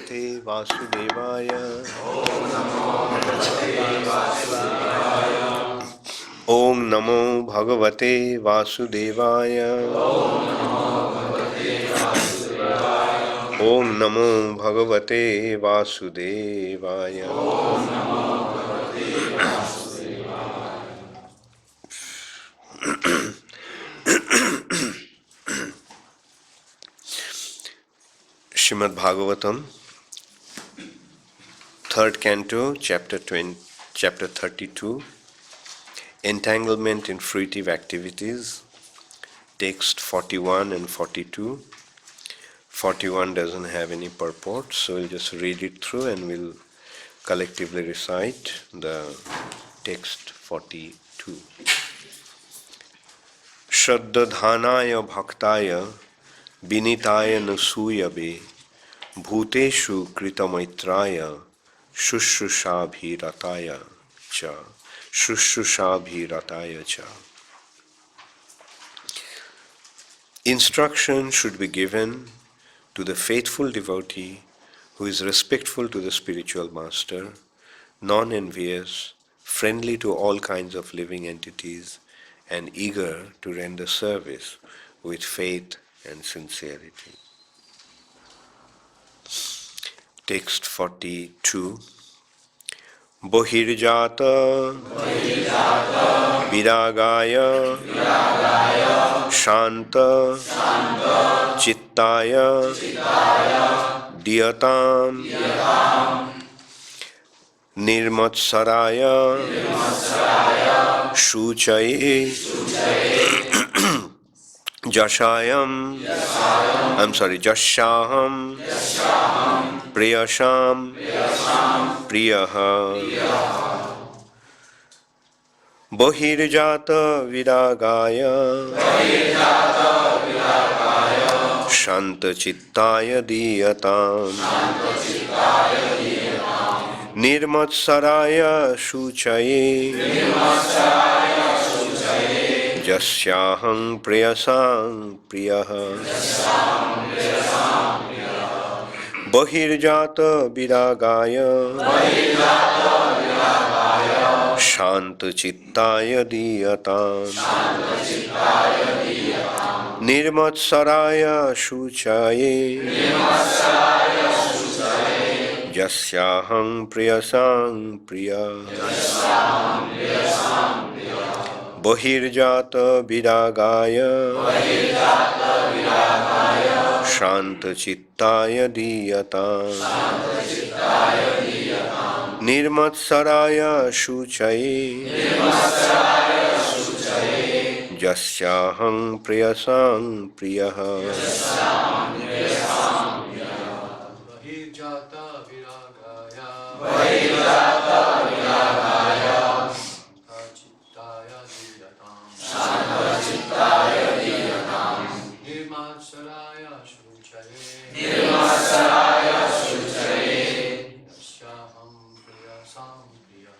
Bhagavate Vasudevaya. Om Namo Bhagavate Vasudevaya. Om Namo Bhagavate Vasudevaya. Srimad Bhagavatam, 3rd Canto, Chapter 32, Entanglement in Fruitive Activities, text 41 and 42. 41 doesn't have any purport, so we'll just read it through and we'll collectively recite the text 42. Sraddadhanaya bhaktaya vinitayanasuyave bhutesu krta-maitraya susrusabhirataya cha. Susrusabhirataya cha. Instruction should be given to the faithful devotee who is respectful to the spiritual master, nonenvious, friendly to all kinds of living entities, and eager to render service with faith and sincerity. Text 42. Bahir-jata-viragaya santa-cittaya diyatam nirmatsaraya sucaye yasyaham preyasam priyah bahir-jata-viragaya santa-cittaya diyatam nirmatsaraya sucaye yasyaham preyasam priyah bahir-jata-viragaya santa-cittaya diyatam nirmatsaraya sucaye yasyaham preyasam priyah bahir-jata-viragaya santa-cittaya diyatam nirmatsaraya sucaye yasyaham preyasam priyah nirmatsaraya sucaye yasyaham preyasam priyah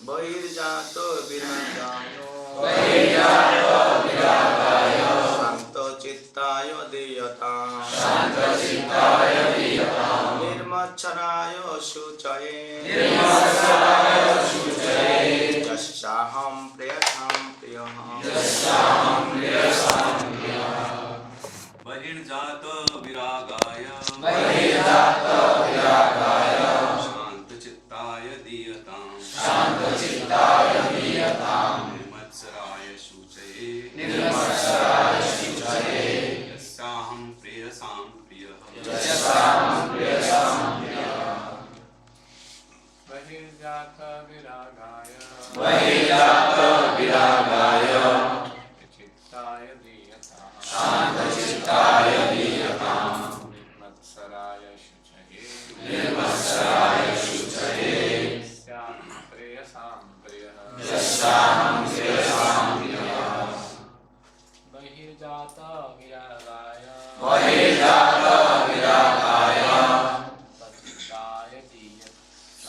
bahir-jata-viragaya santa-cittaya diyatam nirmatsaraya sucaye yasyaham preyasam priyah bahir-jata-viragaya santa-cittaya diyatam nirmatsaraya sucaye yasyaham preyasam priyah bahir-jata-viragaya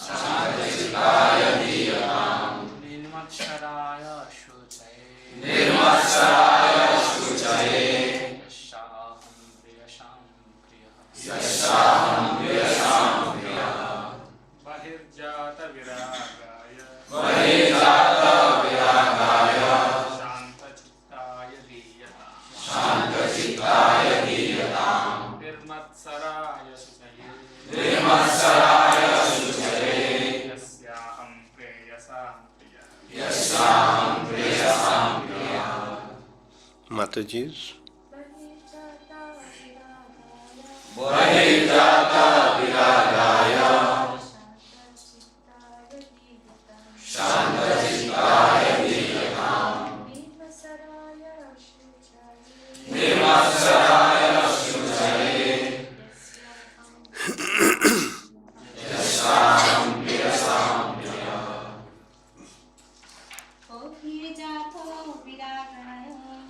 santa-cittaya diyatam nirmatsaraya sucaye Mataji's? bahir-jata-viragaya santa-cittaya diyatam nirmatsaraya sucaye yasyaham preyasam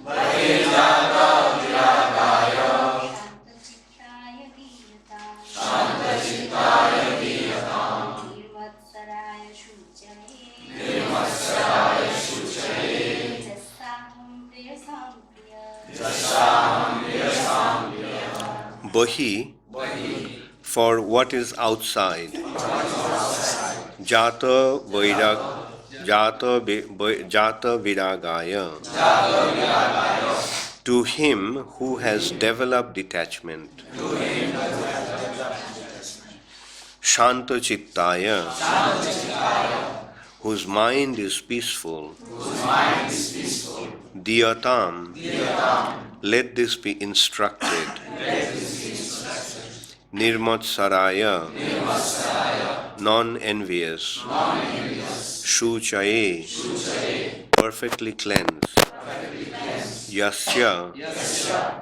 bahir-jata-viragaya santa-cittaya diyatam nirmatsaraya sucaye yasyaham preyasam Bahi, for what is outside. Jata-viragaya, to him who has developed detachment. Santa-cittaya, whose mind is peaceful. Diyatam, let this be instructed. Nirmatsaraya, nonenvious. Sucaye, perfectly cleansed. Yasya,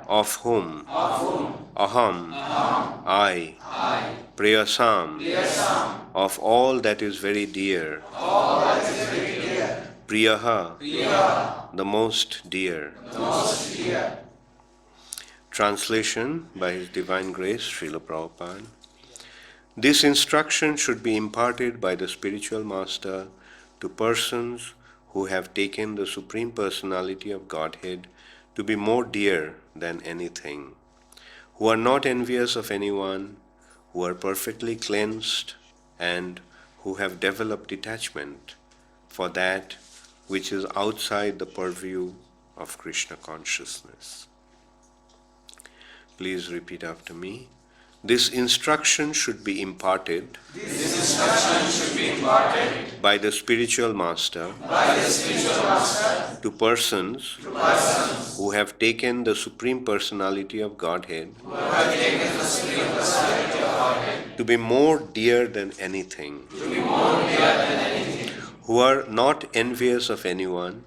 of whom. Aham, I. Preyasam, of all that is very dear. Priyah, the most dear. Translation by His Divine Grace, Srila Prabhupada. This instruction should be imparted by the spiritual master to persons who have taken the Supreme Personality of Godhead to be more dear than anything, who are not envious of anyone, who are perfectly cleansed, and who have developed detachment for that which is outside the purview of Krishna consciousness. Please repeat after me. This instruction should be imparted by the spiritual master to persons who have taken the Supreme Personality of Godhead to be more dear than anything, who are not envious of anyone,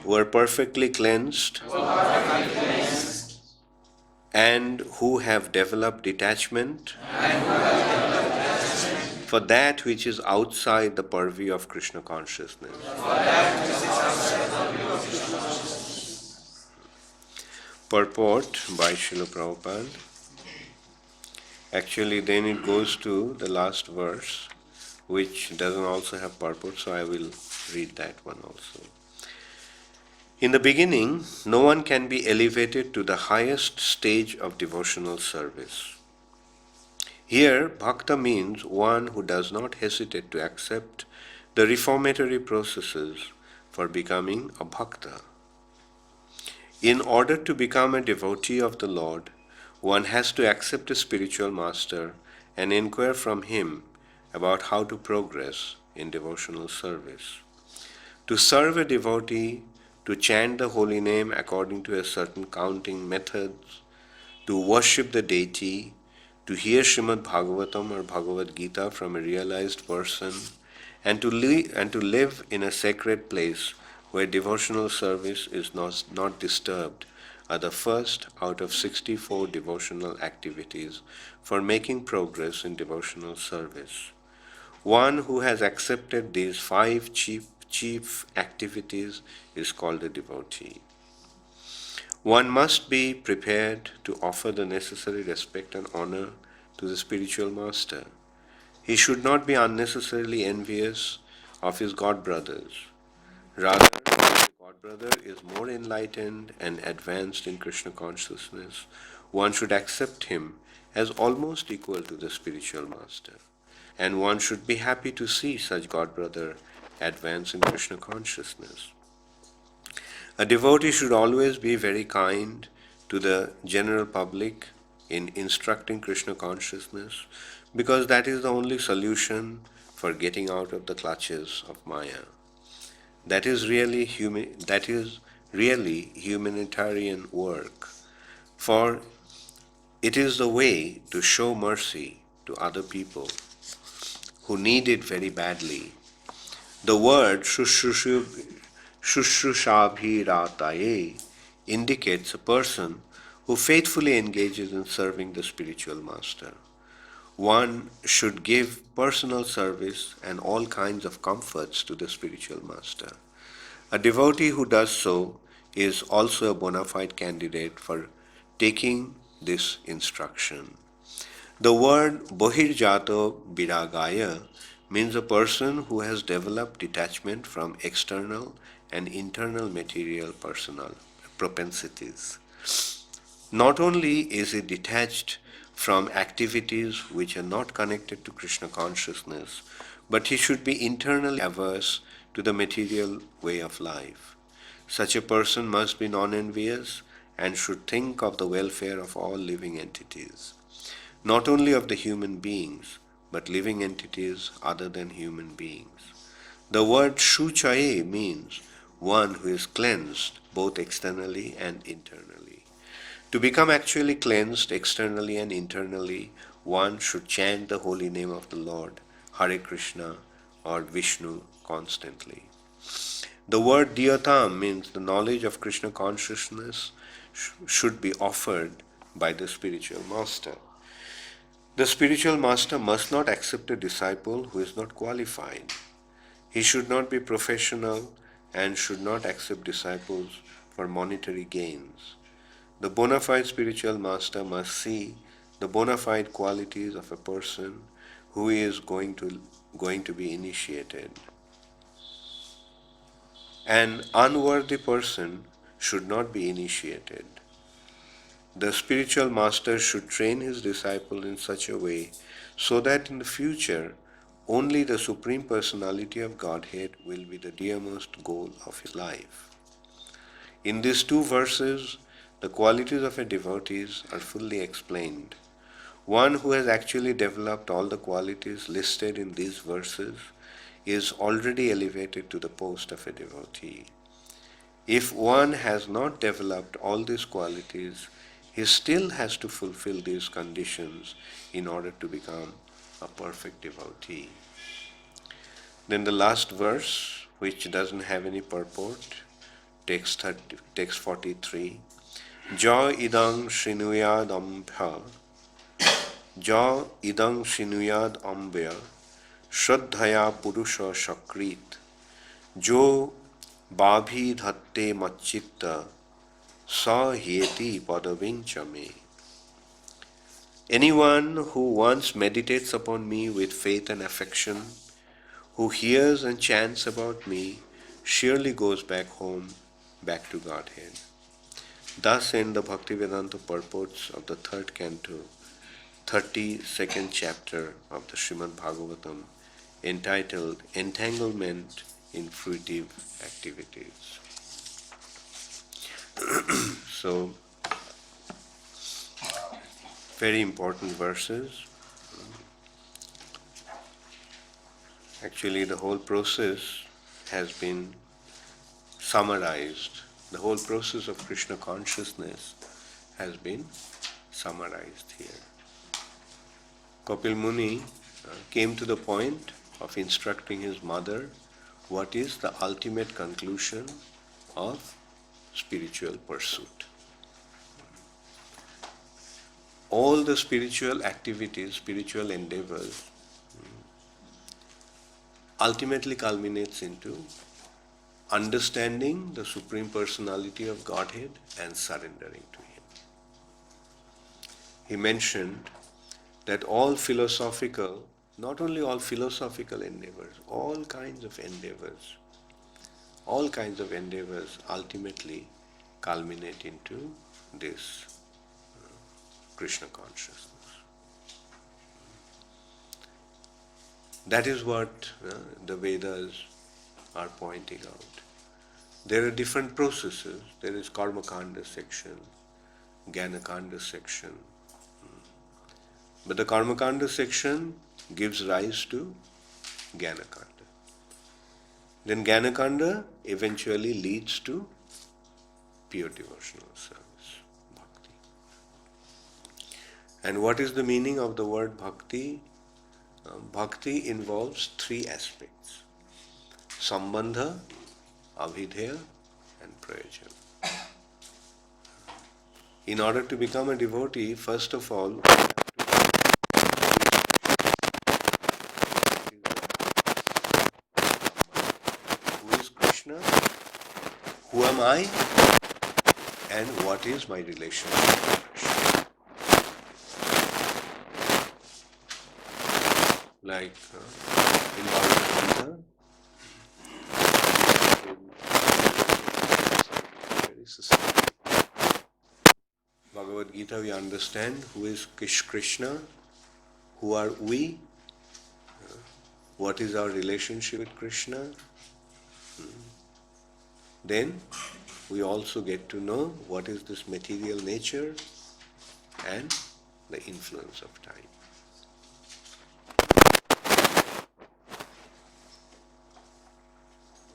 who are perfectly cleansed, and who have developed detachment for that which is outside the purview of Krishna consciousness. Purport by Srila Prabhupada. Actually, then it goes to the last verse, which doesn't also have purport, so I will read that one also. In the beginning, no one can be elevated to the highest stage of devotional service. Here, bhakta means one who does not hesitate to accept the reformatory processes for becoming a bhakta. In order to become a devotee of the Lord, one has to accept a spiritual master and inquire from him about how to progress in devotional service. To serve a devotee, to chant the holy name according to a certain counting methods, to worship the deity, to hear Srimad Bhagavatam or Bhagavad Gita from a realized person, and to live in a sacred place where devotional service is not disturbed are the first out of 64 devotional activities for making progress in devotional service. One who has accepted these 5 chief activities is called a devotee. One must be prepared to offer the necessary respect and honor to the spiritual master. He should not be unnecessarily envious of his god brothers. Rather, if the god brother is more enlightened and advanced in Krishna consciousness, one should accept him as almost equal to the spiritual master. And one should be happy to see such god brother advance in Krishna consciousness. A devotee should always be very kind to the general public in instructing Krishna consciousness, because that is the only solution for getting out of the clutches of Maya. That is really humanitarian work, for it is the way to show mercy to other people who need it very badly. The word susrusabhirataya indicates a person who faithfully engages in serving the spiritual master. One should give personal service and all kinds of comforts to the spiritual master. A devotee who does so is also a bona fide candidate for taking this instruction. The word bahir-jata-viragaya means a person who has developed detachment from external and internal material personal propensities. Not only is he detached from activities which are not connected to Krishna consciousness, but he should be internally averse to the material way of life. Such a person must be nonenvious and should think of the welfare of all living entities, not only of the human beings, but living entities other than human beings. The word sucaye means one who is cleansed both externally and internally. To become actually cleansed externally and internally, one should chant the holy name of the Lord, Hare Krishna or Vishnu constantly. The word diyatam means the knowledge of Krishna consciousness should be offered by the spiritual master. The spiritual master must not accept a disciple who is not qualified. He should not be professional and should not accept disciples for monetary gains. The bona fide spiritual master must see the bona fide qualities of a person who is going to be initiated. An unworthy person should not be initiated. The spiritual master should train his disciple in such a way so that in the future only the Supreme Personality of Godhead will be the dearmost goal of his life. In these two verses, the qualities of a devotee are fully explained. One who has actually developed all the qualities listed in these verses is already elevated to the post of a devotee. If one has not developed all these qualities, he still has to fulfill these conditions in order to become a perfect devotee. Then the last verse, which doesn't have any purport, text 43. Ja idang shinuyad ambha, ja idang shinuyad ambya, sraddadhanaya purusha shakrit, jo bahir-jata-viragaya sa hyeti padavinchame. Anyone who once meditates upon me with faith and affection, who hears and chants about me, surely goes back home, back to Godhead. Thus end the Bhaktivedanta purports of the third canto, 32nd chapter of the Srimad Bhagavatam, entitled Entanglement in Fruitive Activities. So, very important verses. Actually, the whole process has been summarized. The whole process of Krishna consciousness has been summarized here. Kapil Muni came to the point of instructing his mother what is the ultimate conclusion of spiritual pursuit. All the spiritual activities, spiritual endeavors, ultimately culminates into understanding the Supreme Personality of Godhead and surrendering to Him. He mentioned that all philosophical, not only all philosophical endeavors, all kinds of endeavors ultimately culminate into this Krishna consciousness. That is what the Vedas are pointing out. There are different processes. There is Karma-kanda section, Jnana-kanda section. But the Karma-kanda section gives rise to Jnana-kanda. Then Jnana-kanda eventually leads to pure devotional service, bhakti. And what is the meaning of the word bhakti? Bhakti involves three aspects: sambandha, abhidheya, and preyasam. In order to become a devotee, first of all, we have to who is Krishna, who am I, and what is my relationship with Krishna. Like in Bhagavatam, very systematic. Bhagavad Gita, we understand who is Krishna, who are we, what is our relationship with Krishna. Then we also get to know what is this material nature and the influence of time.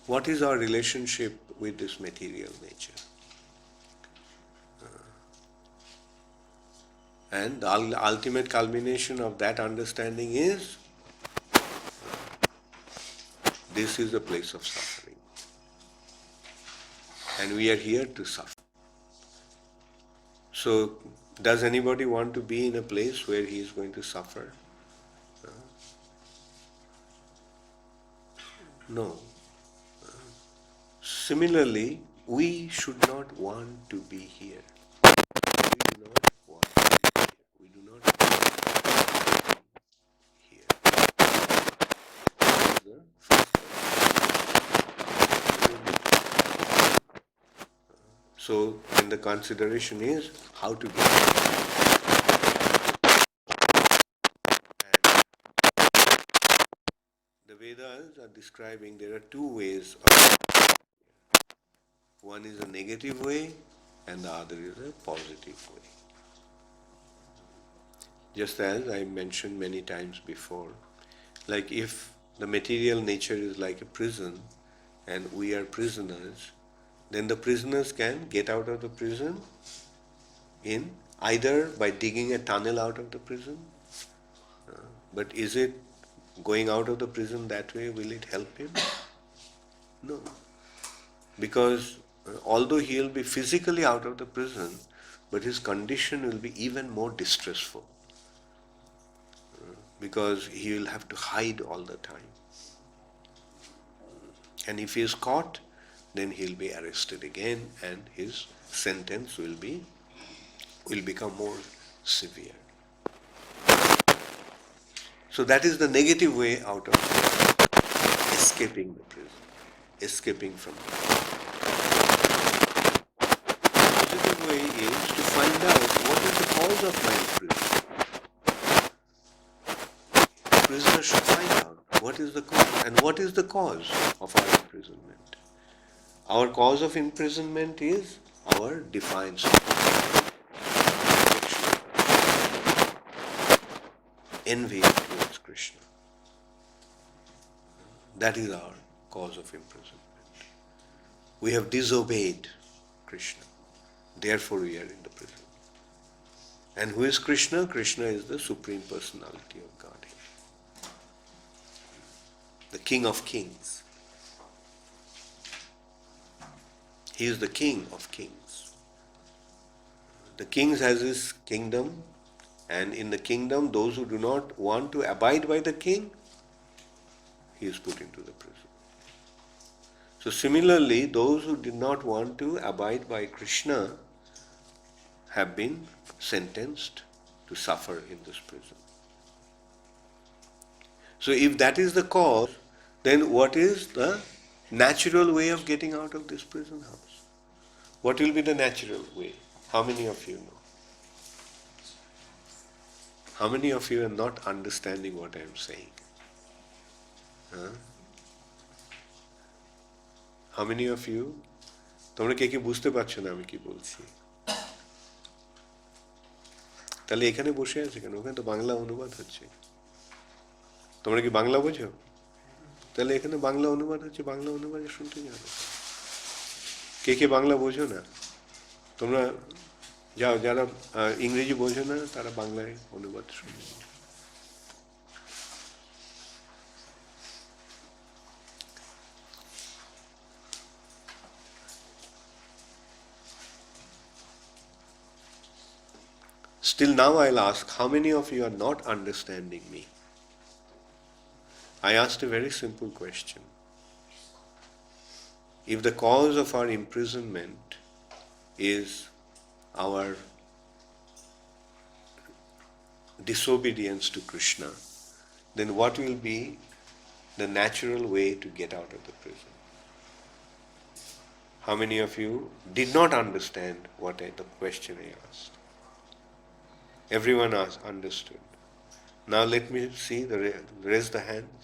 What is our relationship with this material nature? And the ultimate culmination of that understanding is this is a place of suffering. And we are here to suffer. So, does anybody want to be in a place where he is going to suffer? No. Similarly, we should not want to be here. We do not want to be here. We do not want to be here. That is the first step. So, then the consideration is how to get here. The Vedas are describing there are two ways of. One is a negative way and the other is a positive way. Just as I mentioned many times before, like if the material nature is like a prison and we are prisoners, then the prisoners can get out of the prison in either by digging a tunnel out of the prison, but is it going out of the prison that way, will it help him? No. Because although he will be physically out of the prison, but his condition will be even more distressful because he will have to hide all the time. And if he is caught, then he will be arrested again and his sentence will become more severe. So that is the negative way out of escaping the prison, escaping from the prison. The positive way is to find out what is the cause of my imprisonment. The prisoner should find out what is the cause and what is the cause of our imprisonment. Our cause of imprisonment is our defiance, envy towards Krishna. That is our cause of imprisonment. We have disobeyed Krishna. Therefore we are in the prison. And who is Krishna? Krishna is the Supreme Personality of Godhead. The King of Kings. He is the King of Kings. The king has his kingdom, and in the kingdom, those who do not want to abide by the king, he is put into the prison. So similarly, those who did not want to abide by Krishna have been sentenced to suffer in this prison. So if that is the cause, then what is the natural way of getting out of this prison house? What will be the natural way? How many of you know? How many of you are not understanding what I am saying? Huh? How many of you? তোমরা কে কে বুঝতে পারছো না আমি কি বলছি? তাহলে এখানে বসে আছে কেন? ওখানে তো বাংলা অনুবাদ হচ্ছে। তোমরা কি বাংলা বোঝো? তাহলে এখানে বাংলা অনুবাদ হচ্ছে, বাংলা অনুবাদে শুনতে যাবে। কে কে বাংলা বোঝো না? তোমরা যাও, যারা ইংরেজি বোঝো না তারা বাংলায় অনুবাদ শুনে। Still now I'll ask, how many of you are not understanding me? I asked a very simple question. If the cause of our imprisonment is our disobedience to Krishna, then what will be the natural way to get out of the prison? How many of you did not understand the question I asked? Everyone understood. Now let me see, raise the hands.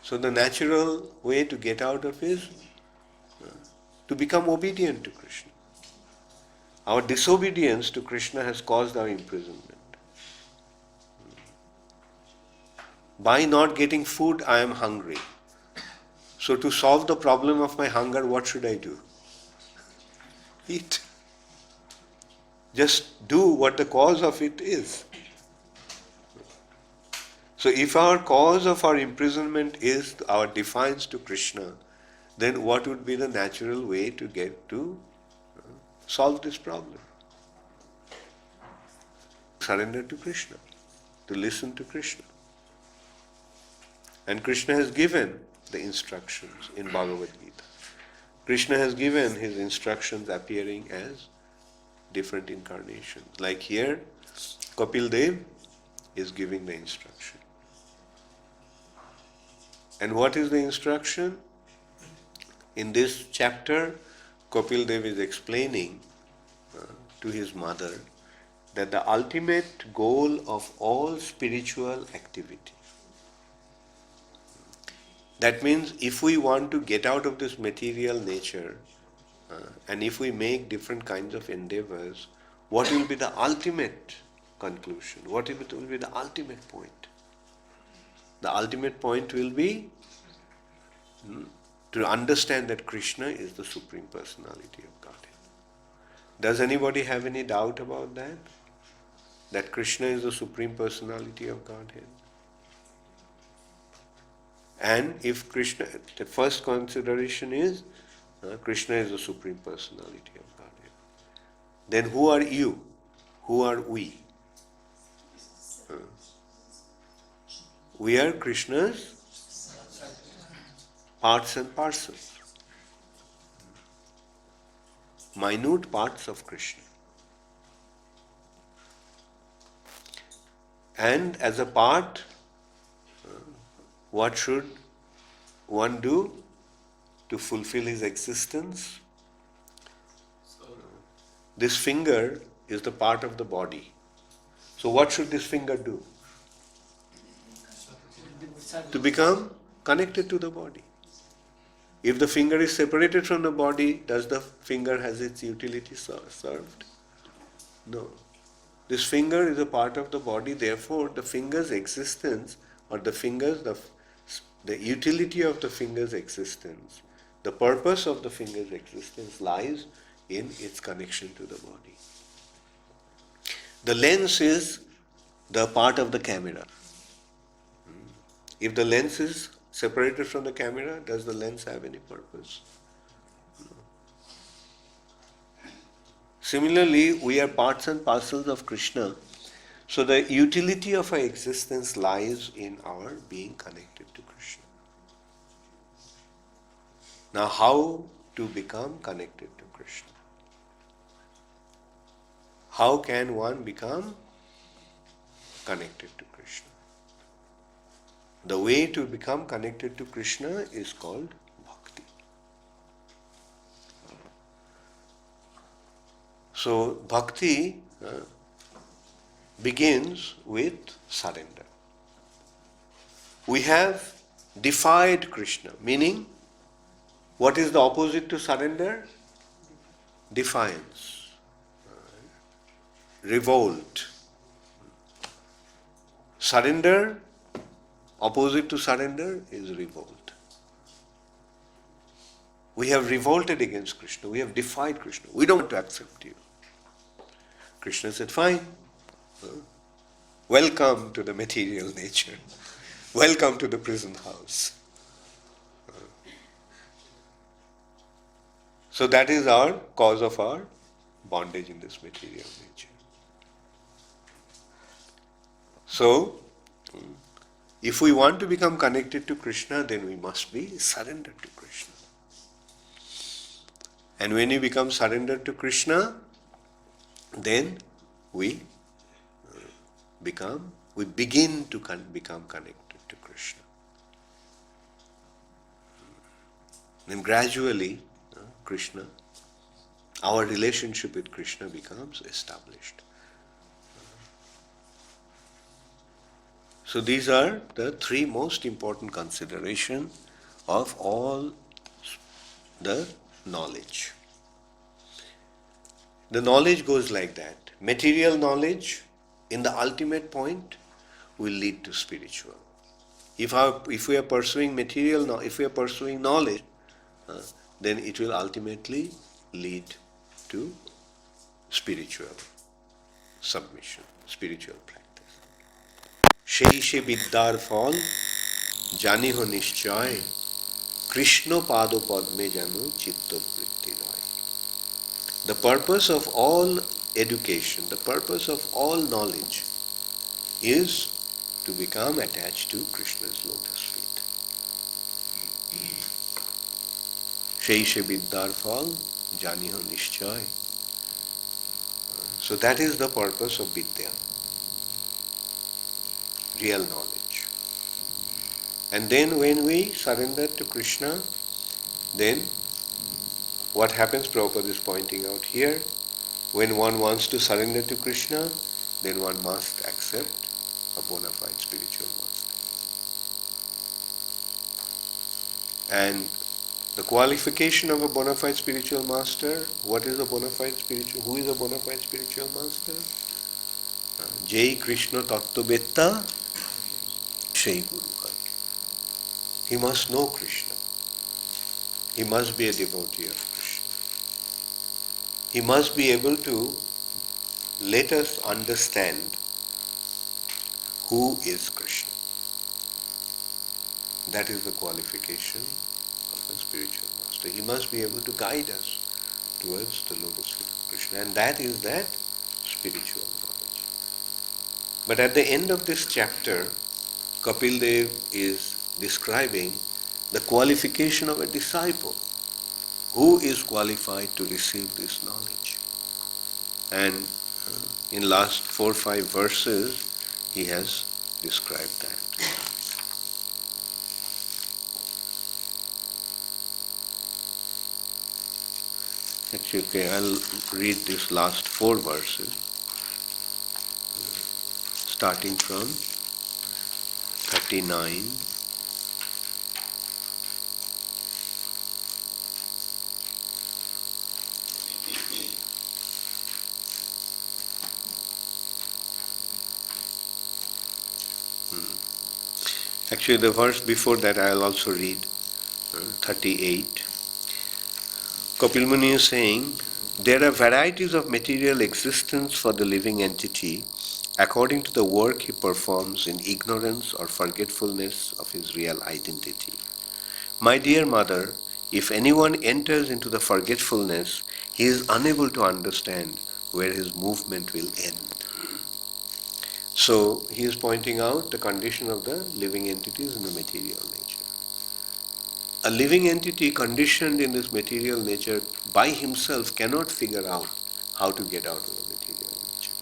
So the natural way to get out of is to become obedient to Krishna. Our disobedience to Krishna has caused our imprisonment. By not getting food, I am hungry. So to solve the problem of my hunger, what should I do? Eat. Just do what the cause of it is. So if our cause of our imprisonment is our defiance to Krishna, then what would be the natural way to get to solve this problem? Surrender to Krishna, to listen to Krishna. And Krishna has given the instructions in Bhagavad Gita. Krishna has given his instructions appearing as different incarnations. Like here, Kapil Dev is giving the instruction. And what is the instruction? In this chapter, Kapil Dev is explaining to his mother that the ultimate goal of all spiritual activity, that means if we want to get out of this material nature and if we make different kinds of endeavors, what will be the ultimate conclusion? What will be the ultimate point? The ultimate point will be to understand that Krishna is the Supreme Personality of Godhead. Does anybody have any doubt about that? That Krishna is the Supreme Personality of Godhead? And if Krishna, the first consideration is Krishna is the Supreme Personality of Godhead. Then who are you? Who are we? We are Krishna's parts and parcels. Minute parts of Krishna. And as a part, what should one do to fulfill his existence? This finger is the part of the body. So what should this finger do? To become connected to the body. If the finger is separated from the body, does the finger has its utility served? No. This finger is a part of the body, therefore the finger's existence or the utility of the finger's existence, the purpose of the finger's existence lies in its connection to the body. The lens is the part of the camera. If the lens is separated from the camera, does the lens have any purpose? No. Similarly, we are parts and parcels of Krishna. So the utility of our existence lies in our being connected to Krishna. Now how to become connected to Krishna? How can one become connected to Krishna? The way to become connected to Krishna is called Bhakti. So Bhakti begins with surrender. We have defied Krishna, meaning what is the opposite to surrender? Defiance, revolt. Surrender Opposite to surrender is revolt. We have revolted against Krishna. We have defied Krishna. We don't want to accept you. Krishna said, fine. Welcome to the material nature. Welcome to the prison house. So that is our cause of our bondage in this material nature. So, if we want to become connected to Krishna, then we must be surrendered to Krishna. And when we become surrendered to Krishna, then we begin to become connected to Krishna. Then gradually, Krishna, our relationship with Krishna becomes established. So these are the three most important considerations of all the knowledge. The knowledge goes like that. Material knowledge, in the ultimate point, will lead to spiritual. If we are pursuing if we are pursuing knowledge, then it will ultimately lead to spiritual submission, spiritual practice. সেই সে বিদ্যার ফল জানিহ নিশ্চয় কৃষ্ণ পাদ পদ্মে যেন চিত্তবৃত্তি রয়. The purpose of all education, the purpose of all knowledge is to become attached to Krishna's lotus feet. সেই সে বিদ্যার ফল জানিহ নিশ্চয়. So that is the purpose of Vidya, real knowledge. And then when we surrender to Krishna, then what happens, Prabhupada is pointing out here, when one wants to surrender to Krishna, then one must accept a bona fide spiritual master. And the qualification of a bona fide spiritual master, who is a bona fide spiritual master? Jai Krishna Tattvavetta Shai Guru Hai. He must know Krishna. He must be a devotee of Krishna. He must be able to let us understand who is Krishna. That is the qualification of a spiritual master. He must be able to guide us towards the lotus feet of Krishna, and that is that spiritual knowledge. But at the end of this chapter, Kapil Dev is describing the qualification of a disciple. Who is qualified to receive this knowledge? And in last 4 or 5 verses, he has described that. Actually, okay, I'll read these last 4 verses, starting from 39. Actually, the verse before that I'll also read, 38. Kapil Muni is saying, there are varieties of material existence for the living entity according to the work he performs in ignorance or forgetfulness of his real identity. My dear mother, if anyone enters into the forgetfulness, he is unable to understand where his movement will end. So he is pointing out the condition of the living entities in the material nature. A living entity conditioned in this material nature by himself cannot figure out how to get out of the material nature.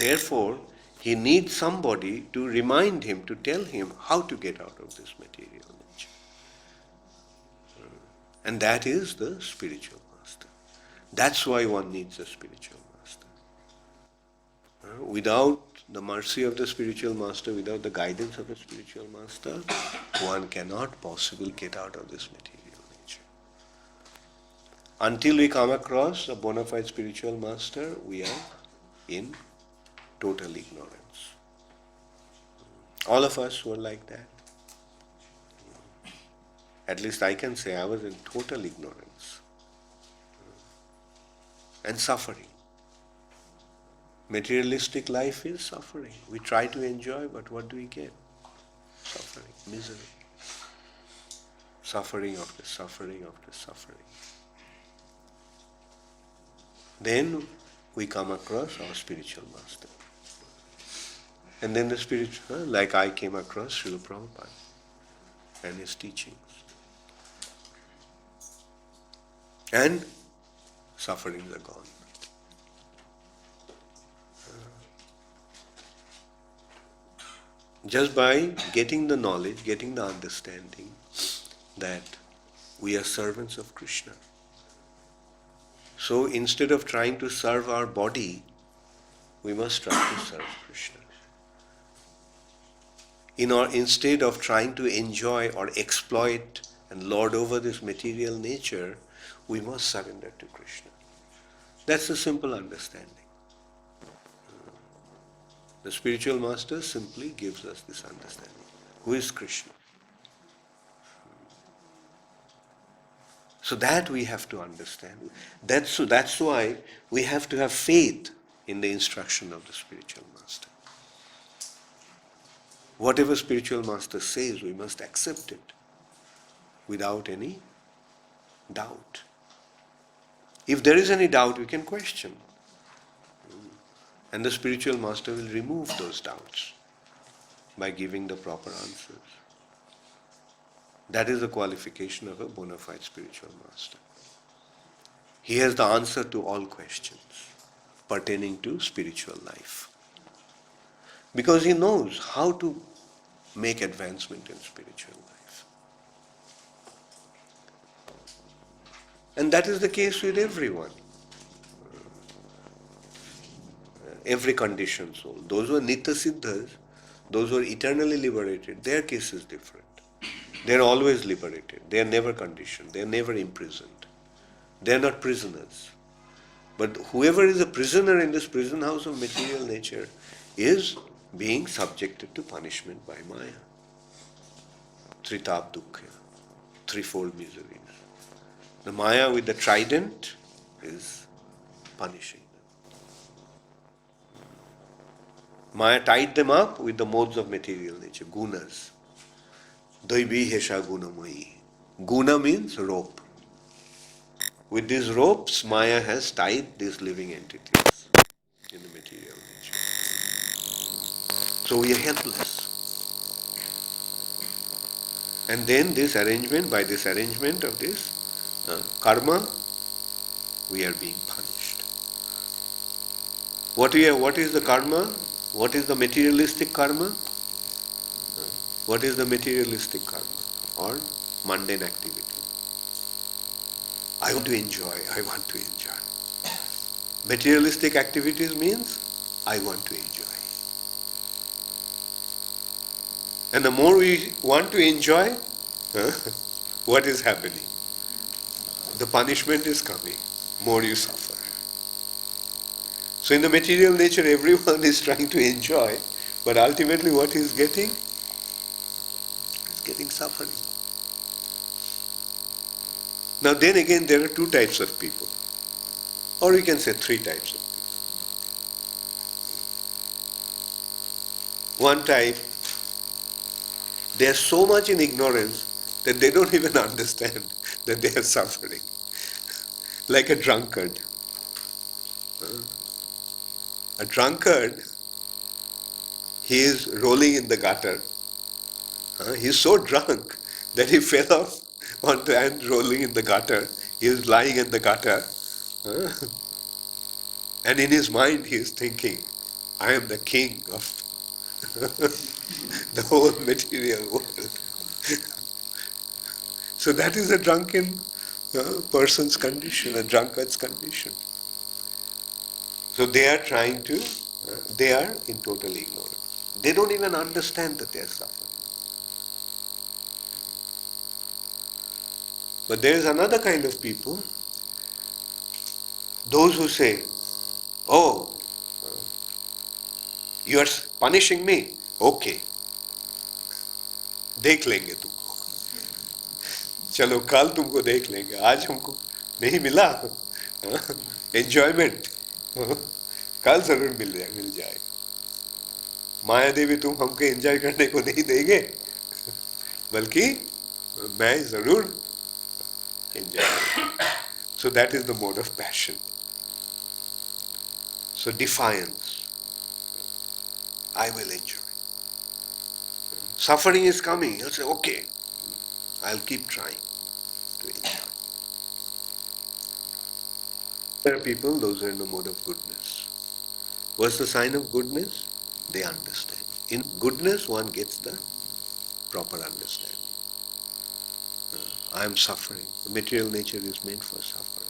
Therefore, he needs somebody to remind him, to tell him how to get out of this material nature. And that is the spiritual master. That's why one needs a spiritual master. Without the mercy of the spiritual master, without the guidance of the spiritual master, one cannot possibly get out of this material nature. Until we come across a bona fide spiritual master, we are in total ignorance. All of us were like that. At least I can say I was in total ignorance and suffering. Materialistic life is suffering. We try to enjoy, but what do we get? Suffering, misery. Suffering after suffering after suffering. Then we come across our spiritual master. And then the spiritual, like I came across Srila Prabhupada and his teachings. And sufferings are gone. Just by getting the knowledge, getting the understanding that we are servants of Krishna. So instead of trying to serve our body, we must try to serve Krishna. Instead of trying to enjoy or exploit and lord over this material nature, we must surrender to Krishna. That's a simple understanding. The spiritual master simply gives us this understanding. Who is Krishna? So that we have to understand. That's why we have to have faith in the instruction of the spiritual master. Whatever spiritual master says, we must accept it without any doubt. If there is any doubt, we can question. And the spiritual master will remove those doubts by giving the proper answers. That is the qualification of a bona fide spiritual master. He has the answer to all questions pertaining to spiritual life. Because he knows how to make advancement in spiritual life. And that is the case with everyone. Every conditioned soul. Those who are nitya siddhas, those who are eternally liberated, their case is different. They are always liberated. They are never conditioned. They are never imprisoned. They are not prisoners. But whoever is a prisoner in this prison house of material nature is being subjected to punishment by Maya. Tritap dukkha, threefold miseries. The Maya with the trident is punishing them. Maya tied them up with the modes of material nature, gunas. Daivi hesha gunamayi. Guna means rope. With these ropes, Maya has tied these living entities in the material nature. So we are helpless. And then by this arrangement of this karma, we are being punished. What is the karma? What is the materialistic karma? What is the materialistic karma? Or mundane activity? I want to enjoy. Materialistic activities means I want to enjoy. And the more we want to enjoy, what is happening? The punishment is coming. More you suffer. So in the material nature, everyone is trying to enjoy, but ultimately what he is getting? He's getting suffering. Now then again, there are two types of people. Or we can say three types of people. One type, they are so much in ignorance that they don't even understand that they are suffering. Like a drunkard. A drunkard, he is rolling in the gutter. He is so drunk that he fell off onto and rolling in the gutter. He is lying in the gutter. And in his mind he is thinking, I am the king of the whole material world. So that is a drunken person's condition, a drunkard's condition. So they are they are in total ignorance. They don't even understand that they are suffering. But there is another kind of people, those who say, oh, you are punishing me? Okay. देख लेंगे तुमको, चलो कल तुमको देख लेंगे, आज हमको नहीं मिला एंजॉयमेंट, कल जरूर मिल जाएगा। माया देवी तुम हमको एंजॉय करने को नहीं देंगे, बल्कि मैं जरूर enjoy. So that is the mode of passion. So defiance, I will enjoy. Suffering is coming, you'll say, okay, I'll keep trying to enjoy. There are people, those are in the mode of goodness. What's the sign of goodness? They understand. In goodness, one gets the proper understanding. I am suffering. The material nature is meant for suffering.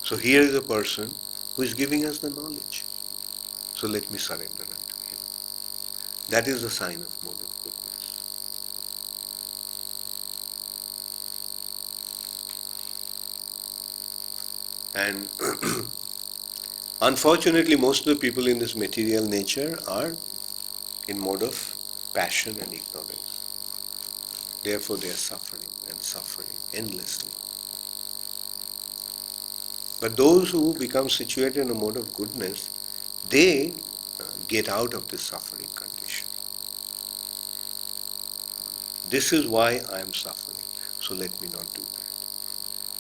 So here is a person who is giving us the knowledge. So let me surrender unto him. That is the sign of mode of goodness. And unfortunately, most of the people in this material nature are in mode of passion and ignorance. Therefore, they are suffering and suffering endlessly. But those who become situated in a mode of goodness, they get out of this suffering condition. This is why I am suffering, so let me not do that.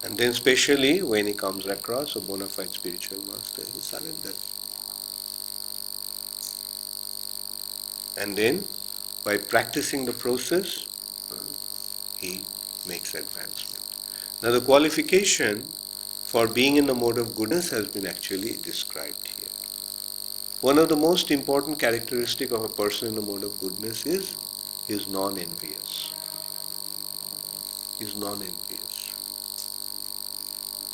And then especially when he comes across a bona fide spiritual master, he surrenders. And then by practicing the process, he makes advancement. Now the qualification for being in the mode of goodness has been actually described here. One of the most important characteristics of a person in the mode of goodness is he is non-envious. He is non-envious.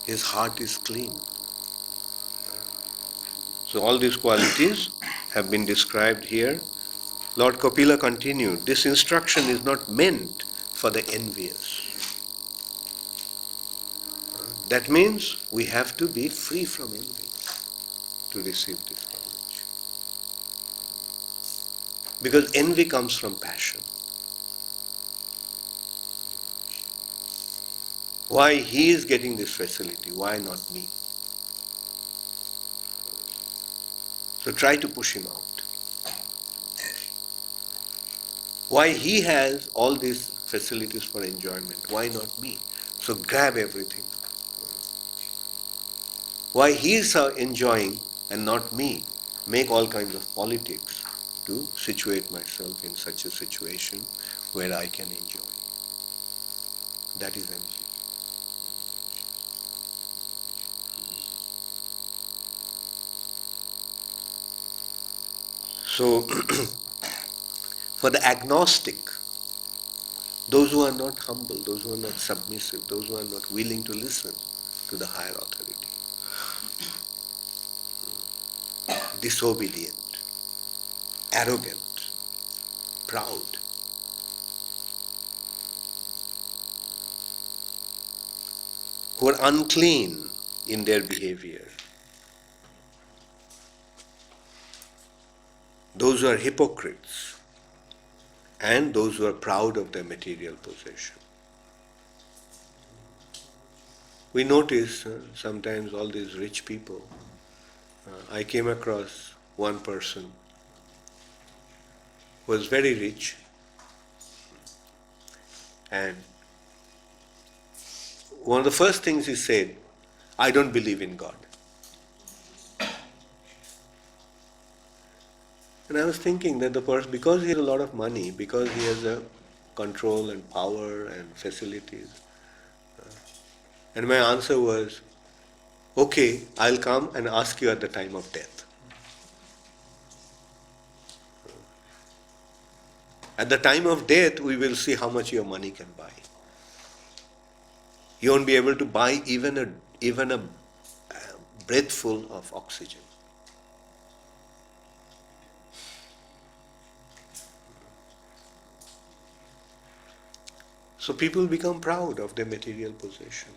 His heart is clean. So all these qualities have been described here. Lord Kapila continued, this instruction is not meant for the envious. That means we have to be free from envy to receive this knowledge. Because envy comes from passion. Why he is getting this facility? Why not me? So try to push him out. Why he has all these facilities for enjoyment? Why not me? So grab everything. Why he is enjoying and not me? Make all kinds of politics to situate myself in such a situation where I can enjoy. That is envy. So, for the agnostic, those who are not humble, those who are not submissive, those who are not willing to listen to the higher authority, disobedient, arrogant, proud, who are unclean in their behavior, those who are hypocrites, and those who are proud of their material possession. We notice sometimes all these rich people. I came across one person who was very rich, and one of the first things he said, I don't believe in God. And I was thinking that the person, because he has a lot of money, because he has a control and power and facilities, and my answer was, okay, I'll come and ask you at the time of death. At the time of death, we will see how much your money can buy. You won't be able to buy even a breathful of oxygen. So people become proud of their material possessions.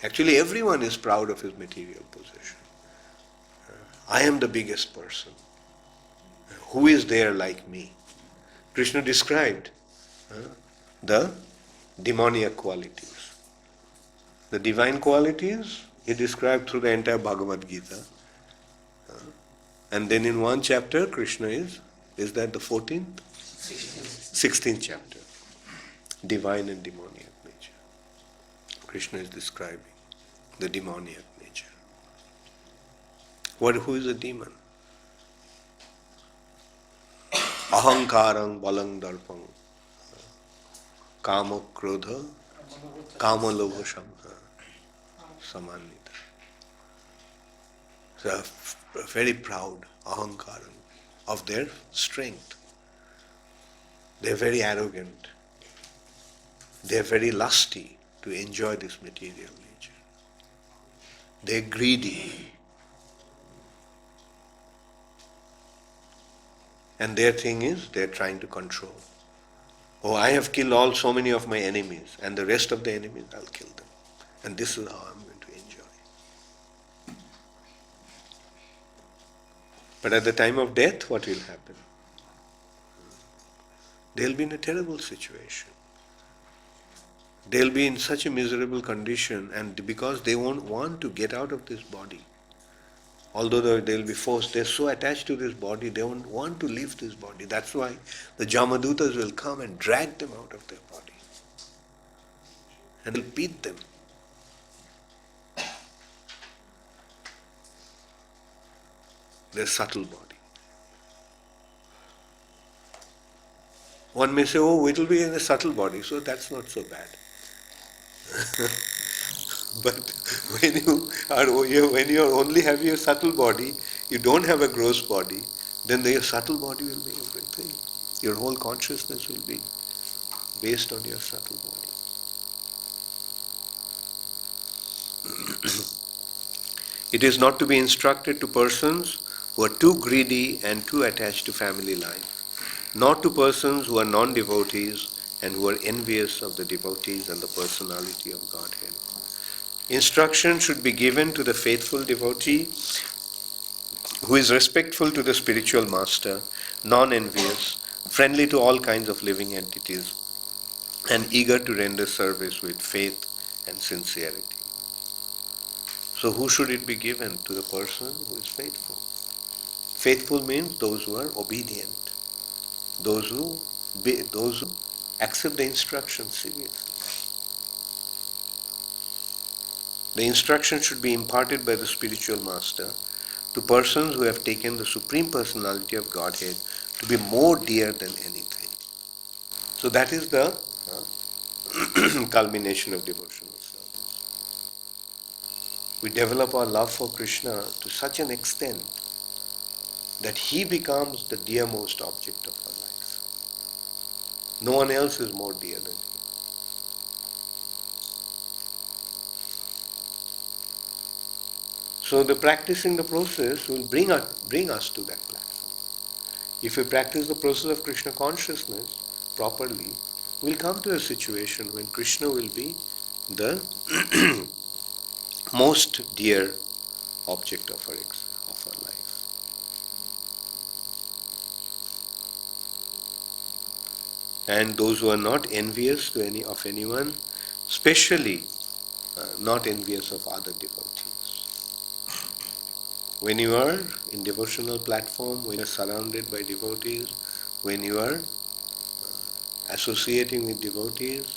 Actually, everyone is proud of his material possession. I am the biggest person. who is there like me? Krishna described the demoniac qualities. The divine qualities he described through the entire Bhagavad Gita. And then in one chapter, Krishna is that the 14th? 16th chapter. Divine and demoniac nature. Krishna is describing the demoniac nature. Who is a demon? Ahankarang balang darpang kama krodha kama lobha shamha samannita. So very proud, ahankarang, of their strength. They are very arrogant. They are very lusty to enjoy this material nature. They are greedy. And their thing is, they are trying to control. Oh, I have killed so many of my enemies, and the rest of the enemies, I'll kill them. And this is how I'm going to enjoy. But at the time of death, what will happen? They'll be in a terrible situation. They'll be in such a miserable condition, and because they won't want to get out of this body, although they'll be forced, they're so attached to this body, they won't want to leave this body. That's why the Jamadutas will come and drag them out of their body. And they'll beat them. Their subtle body. One may say, oh, it will be in a subtle body, so that's not so bad. But when you are only having a subtle body, you don't have a gross body, then your subtle body will be everything. Your whole consciousness will be based on your subtle body. It is not to be instructed to persons who are too greedy and too attached to family life, not to persons who are non-devotees and who are envious of the devotees and the personality of Godhead. Instruction should be given to the faithful devotee who is respectful to the spiritual master, non-envious, friendly to all kinds of living entities, and eager to render service with faith and sincerity. So who should it be given? To the person who is faithful. Faithful means those who are obedient, those who accept the instructions seriously. The instruction should be imparted by the spiritual master to persons who have taken the Supreme Personality of Godhead to be more dear than anything. So that is the culmination of devotional service. We develop our love for Krishna to such an extent that he becomes the dearmost object of our life. No one else is more dear than him. So the practicing the process will bring us to that platform. If we practice the process of Krishna consciousness properly, we'll come to a situation when Krishna will be the most dear object of our life. And those who are not envious to of anyone, especially not envious of other devotees. When you are in devotional platform, when you are surrounded by devotees, when you are associating with devotees,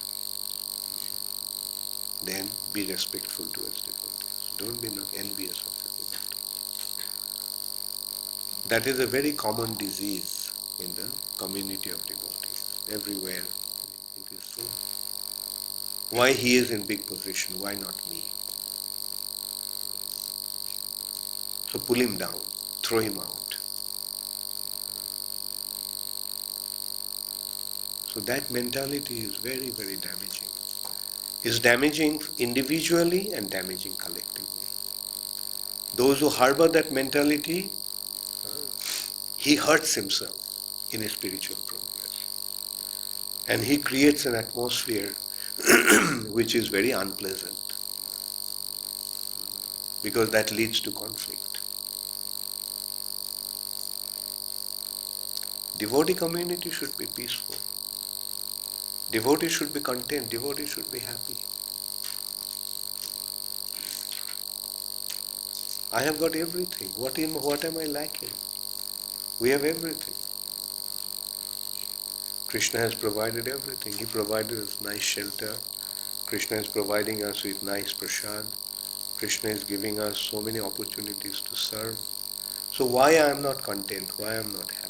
then be respectful towards devotees. Don't be envious of the devotees. That is a very common disease in the community of devotees. Everywhere it is so. Why he is in big position? Why not me? So pull him down, throw him out. So that mentality is very, very damaging. It's damaging individually and damaging collectively. Those who harbor that mentality, he hurts himself in his spiritual progress. And he creates an atmosphere which is very unpleasant, because that leads to conflict. Devotee community should be peaceful. Devotees should be content. Devotees should be happy. I have got everything. What am I lacking? We have everything. Krishna has provided everything. He provided us nice shelter. Krishna is providing us with nice prasad. Krishna is giving us so many opportunities to serve. So why I am not content? Why I am not happy?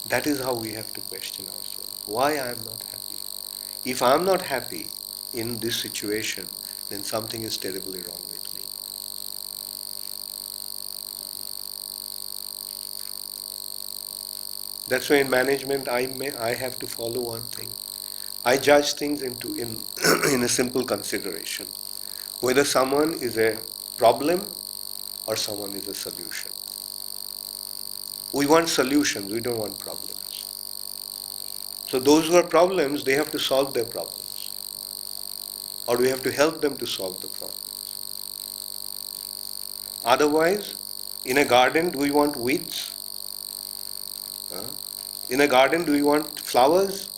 That is how we have to question ourselves. Why I am not happy? If I am not happy in this situation, then something is terribly wrong with me. That's why in management I have to follow one thing. I judge things in in a simple consideration. Whether someone is a problem or someone is a solution. We want solutions, we don't want problems. So those who are problems, they have to solve their problems. Or we have to help them to solve the problem. Otherwise, in a garden, do we want weeds? Huh? In a garden, do we want flowers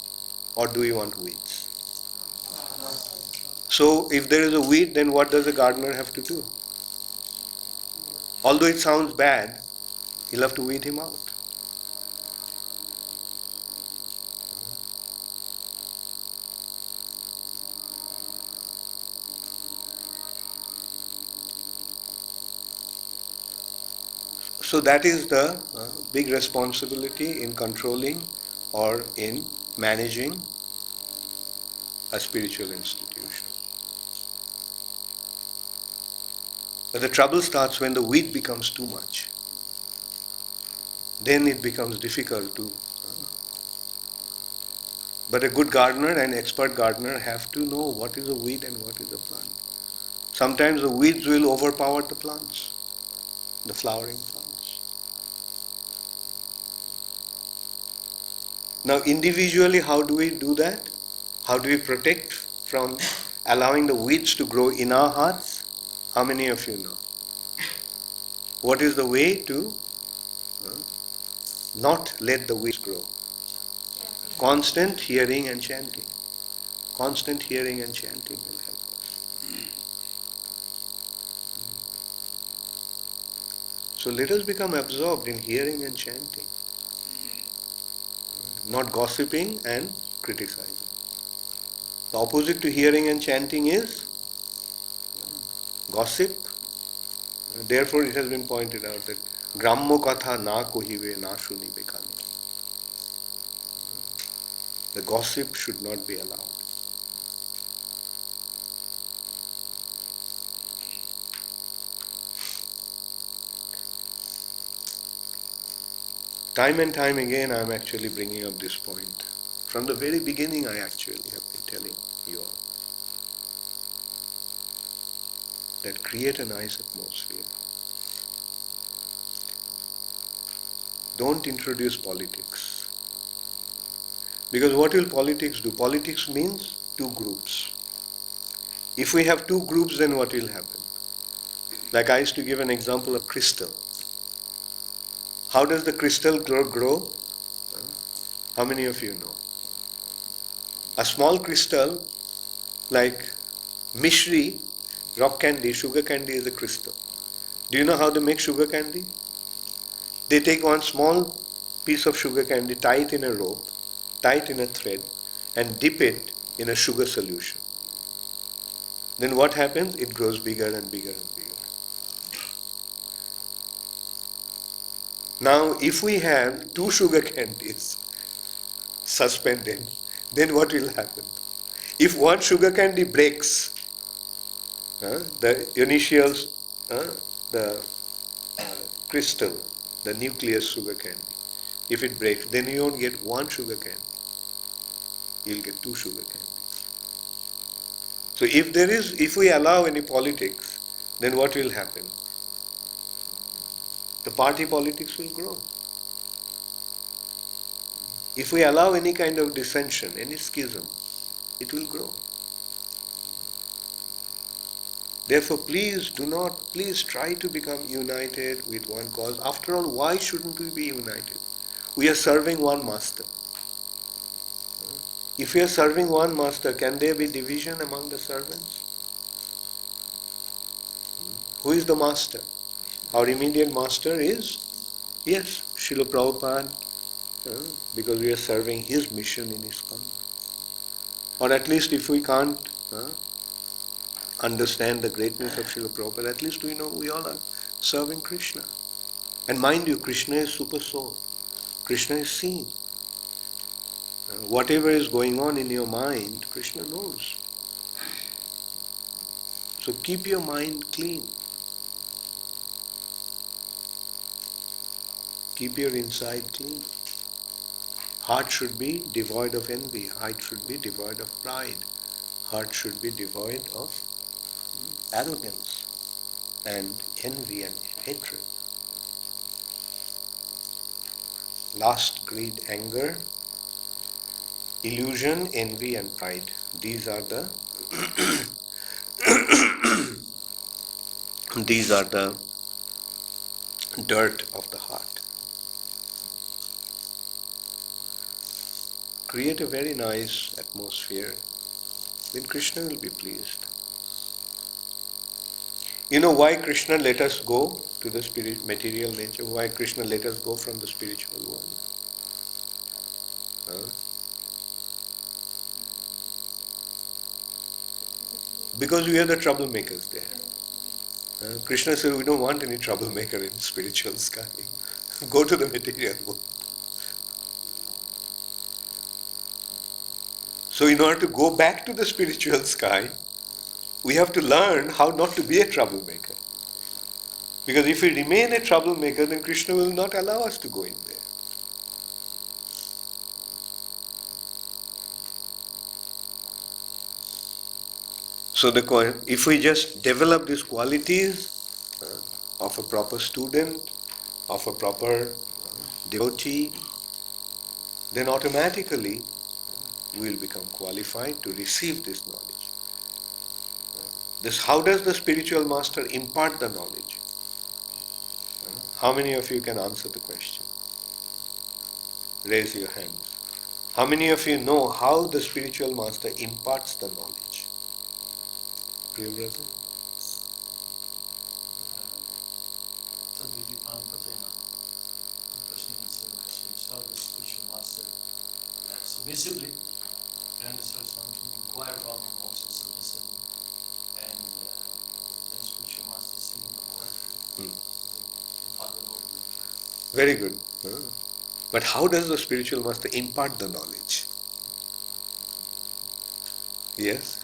or do we want weeds? So if there is a weed, then what does a gardener have to do? Although it sounds bad, he'll have to weed him out. So that is the big responsibility in controlling or in managing a spiritual institution. But the trouble starts when the weed becomes too much. Then it becomes difficult to. But a good gardener and expert gardener have to know what is a weed and what is a plant. Sometimes the weeds will overpower the plants, the flowering plants. Now individually, how do we do that? How do we protect from allowing the weeds to grow in our hearts? How many of you know? What is the way to not let the weeds grow? Constant hearing and chanting. Constant hearing and chanting will help us. So let us become absorbed in hearing and chanting, not gossiping and criticizing. The opposite to hearing and chanting is gossip. Therefore it has been pointed out that Grammo katha na kohive na shunibe kane. The gossip should not be allowed. Time and time again I am actually bringing up this point. From the very beginning I actually have been telling you all that create a nice atmosphere. Don't introduce politics. Because what will politics do? Politics means two groups. If we have two groups, then what will happen? Like I used to give an example of crystal. How does the crystal grow? How many of you know? A small crystal like mishri, rock candy, sugar candy is a crystal. Do you know how they make sugar candy? They take one small piece of sugar candy, tie it in a rope, tie it in a thread, and dip it in a sugar solution. Then what happens? It grows bigger and bigger and bigger. Now, if we have two sugar candies suspended, then what will happen? If one sugar candy breaks, the initials, the crystal, the nucleus sugar candy, if it breaks, then you won't get one sugar candy. You'll get two sugar candies. So if we allow any politics, then what will happen? The party politics will grow. If we allow any kind of dissension, any schism, it will grow. Therefore, please try to become united with one cause. After all, why shouldn't we be united? we are serving one master. If we are serving one master, can there be division among the servants? Who is the master? Our immediate master is, yes, Srila Prabhupada, because we are serving his mission in ISKCON. Or at least if we can't understand the greatness of Srila Prabhupada, at least we know we all are serving Krishna. And mind you, Krishna is super soul. Krishna is seen. Whatever is going on in your mind, Krishna knows. So keep your mind clean. Keep your inside clean. Heart should be devoid of envy. Heart should be devoid of pride. Heart should be devoid of arrogance and envy and hatred. Lust, greed, anger, illusion, envy and pride. These are the these are the dirt of the heart. Create a very nice atmosphere, then Krishna will be pleased. You know why Krishna let us go to the spirit, material nature? Why Krishna let us go from the spiritual world? Huh? Because we are the troublemakers there. Krishna said, we don't want any troublemaker in spiritual sky. Go to the material world. So in order to go back to the spiritual sky, we have to learn how not to be a troublemaker. Because if we remain a troublemaker, then Krishna will not allow us to go in there. So if we just develop these qualities of a proper student, of a proper devotee, then automatically we will become qualified to receive this knowledge. How does the spiritual master impart the knowledge? How many of you can answer the question? Raise your hands. How many of you know how the spiritual master imparts the knowledge? Priya brother? Submissively, and Swami inquire from him also submissively, and then spiritual master singing the poetry. Very good. But how does the spiritual master impart the knowledge? Yes?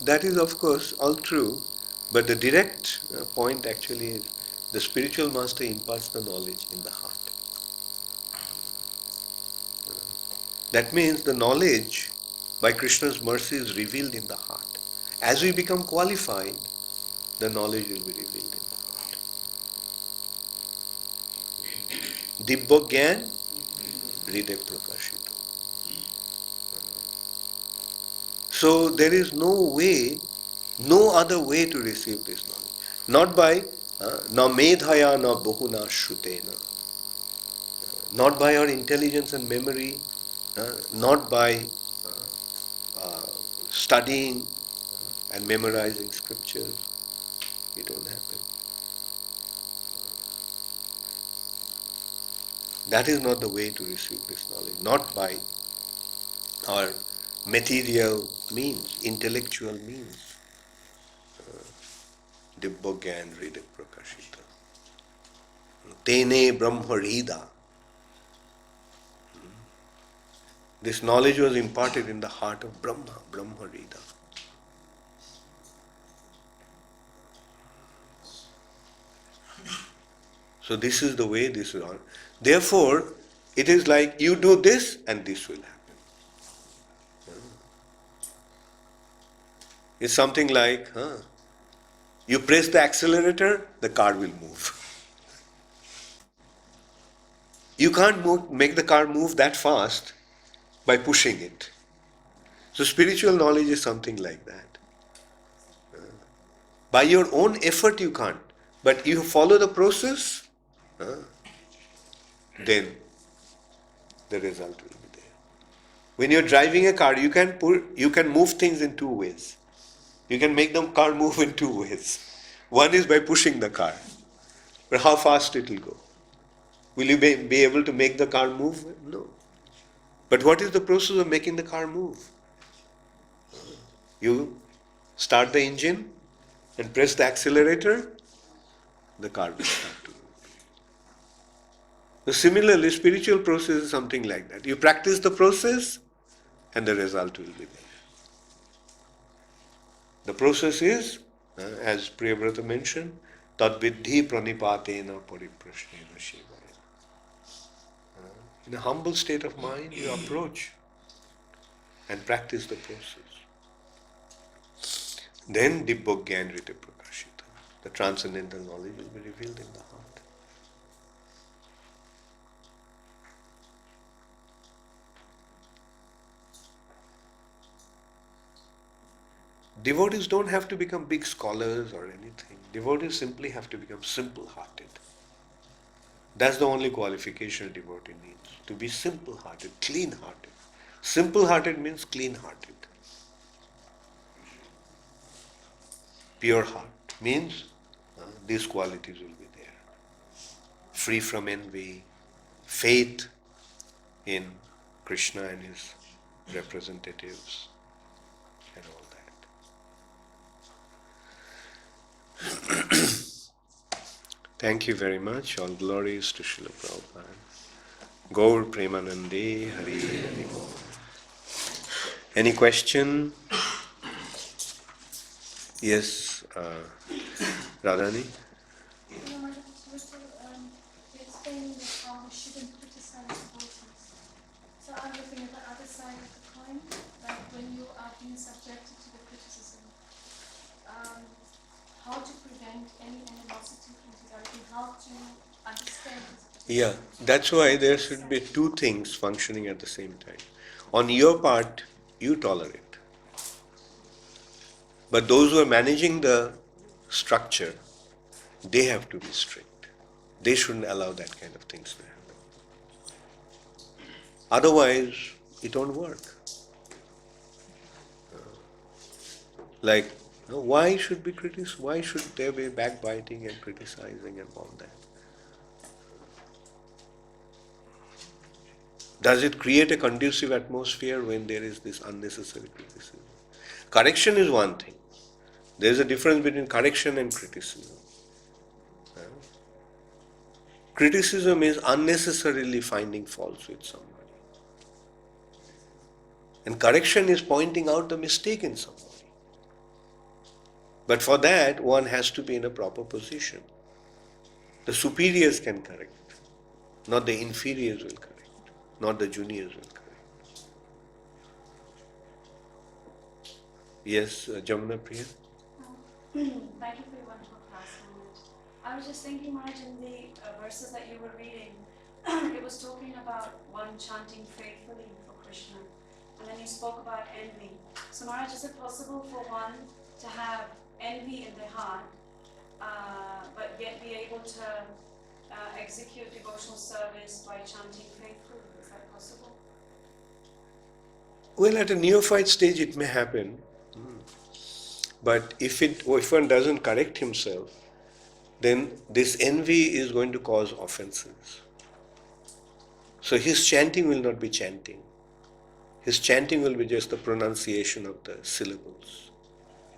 That is of course all true, but the direct point actually is the spiritual master imparts the knowledge in the heart. That means the knowledge by Krishna's mercy is revealed in the heart. As we become qualified, the knowledge will be revealed in the heart. Dibbo Gyan, Hriday Prakashito. So there is no other way to receive this knowledge. Not by na medhaya na bahuna shrutena. Not by our intelligence and memory, not by studying and memorizing scriptures. It won't happen. That is not the way to receive this knowledge. Not by our material means, intellectual means. Dibbo Gyan Hriday Prakashita. Tene Brahma Hrida. This knowledge was imparted in the heart of Brahma, Brahma Hrida. So this is the way this is on. Therefore, it is like you do this and this will happen. It's something like, you press the accelerator, the car will move. You can't make the car move that fast by pushing it. So spiritual knowledge is something like that. By your own effort you can't. But you follow the process, then the result will be there. When you're driving a car, you can move things in two ways. You can make the car move in two ways. One is by pushing the car, but how fast it will go? Will you be able to make the car move? No. But what is the process of making the car move? You start the engine and press the accelerator, the car will start to move. So similarly, spiritual process is something like that. You practice the process and the result will be there. The process is, as Priyavrata mentioned, tadviddhi pranipatena pariprashnena shivaya. In a humble state of mind, you approach and practice the process. Then dibbogyan rite prakashita. The transcendental knowledge will be revealed in the heart. Devotees don't have to become big scholars or anything. Devotees simply have to become simple-hearted. That's the only qualification a devotee needs. To be simple-hearted, clean-hearted. Simple-hearted means clean-hearted. Pure heart means these qualities will be there. Free from envy, faith in Krishna and his representatives, and all that. Thank you very much. All glories to Srila Prabhupada. Gaur Premanande Hari Hari Bol. Any question? Yes, Radhani? Explaining how we shouldn't criticize devotees. So I'm looking at the other side of the coin, like when you are being subjected to the criticism, how to prevent any animosity from developing, how to understand. Yeah, that's why there should be two things functioning at the same time. On your part, you tolerate. But those who are managing the structure, they have to be strict. They shouldn't allow that kind of things to happen. Otherwise, it won't work. Like, why should be criticized? Why should there be backbiting and criticizing and all that? Does it create a conducive atmosphere when there is this unnecessary criticism? Correction is one thing. There is a difference between correction and criticism. Criticism is unnecessarily finding faults with somebody. And correction is pointing out the mistake in somebody. But for that, one has to be in a proper position. The superiors can correct, not the inferiors will correct, not the juniors will correct. Yes, Jamuna Priya? Thank you for your wonderful class. I was just thinking, Maharaj, in the verses that you were reading, it was talking about one chanting faithfully for Krishna, and then you spoke about envy. So Maharaj, is it possible for one to have envy in their heart, but yet be able to execute devotional service by chanting faithfully? Is that possible? Well, at a neophyte stage it may happen. But if one doesn't correct himself, then this envy is going to cause offenses. So his chanting will not be chanting. His chanting will be just the pronunciation of the syllables.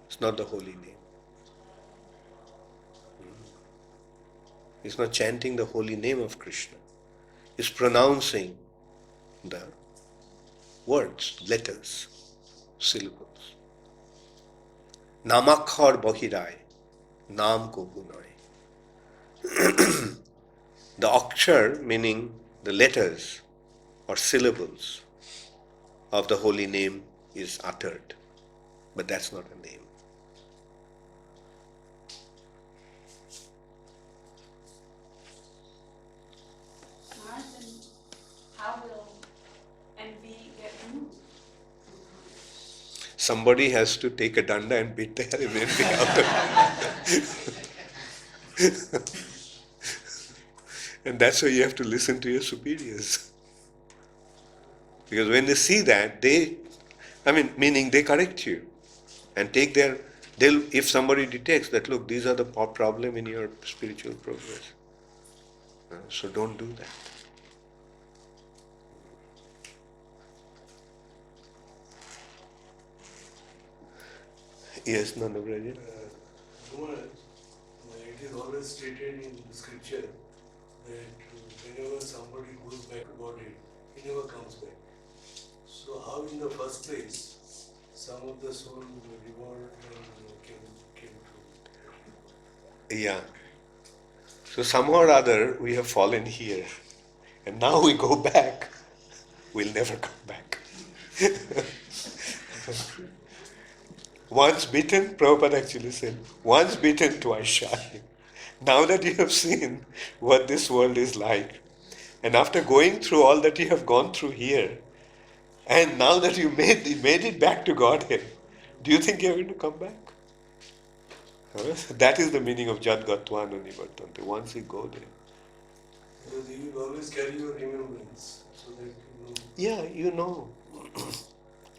It's not the holy name. He's not chanting the holy name of Krishna. He's pronouncing the words, letters, syllables. Namakhar bahir-jata-viragaya, naam ko gunai. The akshar, meaning the letters or syllables of the holy name, is uttered, but that's not a name. Maharaj, then how will envy get removed? Somebody has to take a danda and beat the envy out of And that's why you have to listen to your superiors. Because when they see that, meaning they correct you and if somebody detects that, look, these are the problem in your spiritual progress. So don't do that. Yes, Nandabraja? It is always stated in scripture that whenever somebody goes back to Godhead, he never comes back. So how in the first place some of the soul revolved and came to? Yeah. So somehow or other we have fallen here. And now we go back, we'll never come back. Once bitten, Prabhupada actually said, once bitten, twice shy. Now that you have seen what this world is like, and after going through all that you have gone through here, and now that you made it back to Godhead, do you think you're going to come back? That is the meaning of Jad Gatva Nivartante. Once you go there. Because you will always carry your remembrance, so that you know. Yeah, you know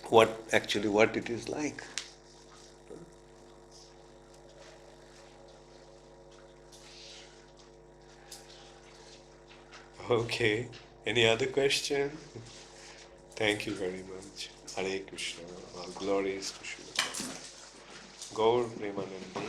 what it is like. Okay. Any other question? Thank you very much. Hare Krishna. All glories to Srila. Gaur Premanande.